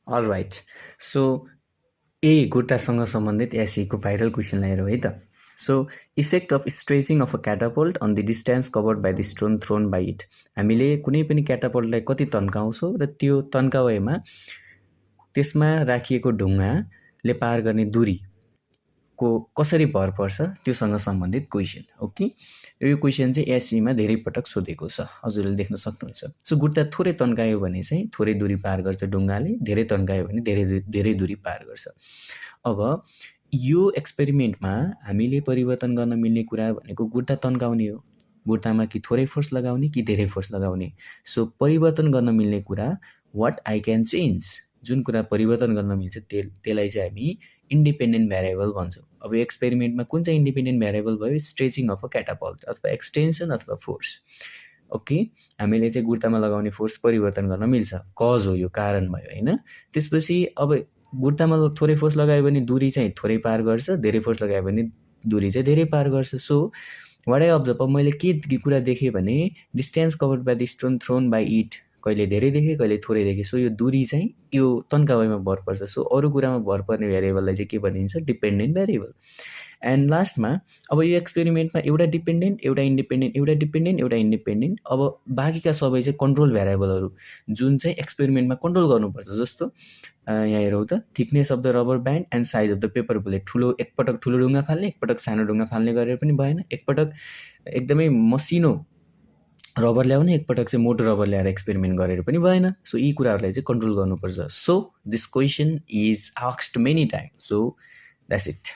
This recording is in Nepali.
अलराइट सो गुट्टासँग सम्बन्धित एसईको भाइरल क्वेसन ल्याएर है त so effect of stretching of a catapult on the distance covered by the stone thrown by it हामीले कुनै पनि क्याटापोल्टलाई कति तन्काउँछौँ र त्यो तन्काएमा त्यसमा राखिएको ढुङ्गाले पार गर्ने दूरीको कसरी भर पर्छ त्योसँग सम्बन्धित क्वेसन ओके यो क्वेसन चाहिँ एसईमा धेरै पटक सोधेको छ हजुरले देख्न सक्नुहुन्छ सो गुट्टा थोरै तन्कायो भने चाहिँ थोरै दूरी पार गर्छ ढुङ्गाले धेरै तन्कायो भने धेरै दूरी पार गर्छ अब यो एक्सपेरिमेन्टमा हामीले परिवर्तन गर्न मिल्ने कुरा भनेको गुट्टा तन्काउने हो गुट्टामा कि थोरै फोर्स लगाउने कि धेरै फोर्स लगाउने सो परिवर्तन गर्न मिल्ने कुरा वाट आई क्यान चेन्ज जुन कुरा परिवर्तन गर्न मिल्छ त्यसलाई चाहिँ हामी इन्डिपेन्डेन्ट भ्यारिएबल भन्छौँ अब यो एक्सपेरिमेन्टमा कुन चाहिँ इन्डिपेन्डेन्ट भ्यारिएबल भयो स्ट्रेचिङ अफ अ क्याटापोल्ट अथवा एक्सटेन्सन अथवा फोर्स ओके हामीले चाहिँ गुट्टामा लगाउने फोर्स परिवर्तन गर्न मिल्छ कज हो यो कारण भयो होइन त्यसपछि अब गुट्टामा थोरै फोर्स लगायो भने दूरी चाहिँ थोरै पार गर्छ धेरै फोर्स लगायो भने दूरी चाहिँ धेरै पार गर्छ सो वाट आई अब्जर्भ अब मैले के कुरा देखेँ भने distance covered by the stone thrown by it कहिले धेरै देखेँ कहिले थोरै देखेँ सो यो दूरी चाहिँ यो तन्काइमा भर पर्छ सो अरू कुरामा भर पर्ने भ्यारिएबललाई चाहिँ के भनिन्छ डिपेन्डेन्ट भ्यारिएबल एन्ड लास्टमा अब यो एक्सपेरिमेन्टमा एउटा डिपेन्डेन्ट एउटा इन्डिपेन्डेन्ट एउटा डिपेन्डेन्ट एउटा इन्डिपेन्डेन्ट अब बाँकीका सबै चाहिँ कन्ट्रोल भ्यारिएबलहरू जुन चाहिँ एक्सपेरिमेन्टमा कन्ट्रोल गर्नुपर्छ जस्तो यहाँ हेरौँ त thickness of the rubber band and size of the paper bullet एकपटक ठुलो ढुङ्गा फाल्ने एकपटक सानो ढुङ्गा फाल्ने गरेर पनि भएन एकपटक एकदमै मसिनो रबर ल्याउने एकपटक चाहिँ मोटो रबर ल्याएर एक्सपेरिमेन्ट गरेर पनि भएन सो यी कुराहरूलाई चाहिँ कन्ट्रोल गर्नुपर्छ so this question is asked many time so that's it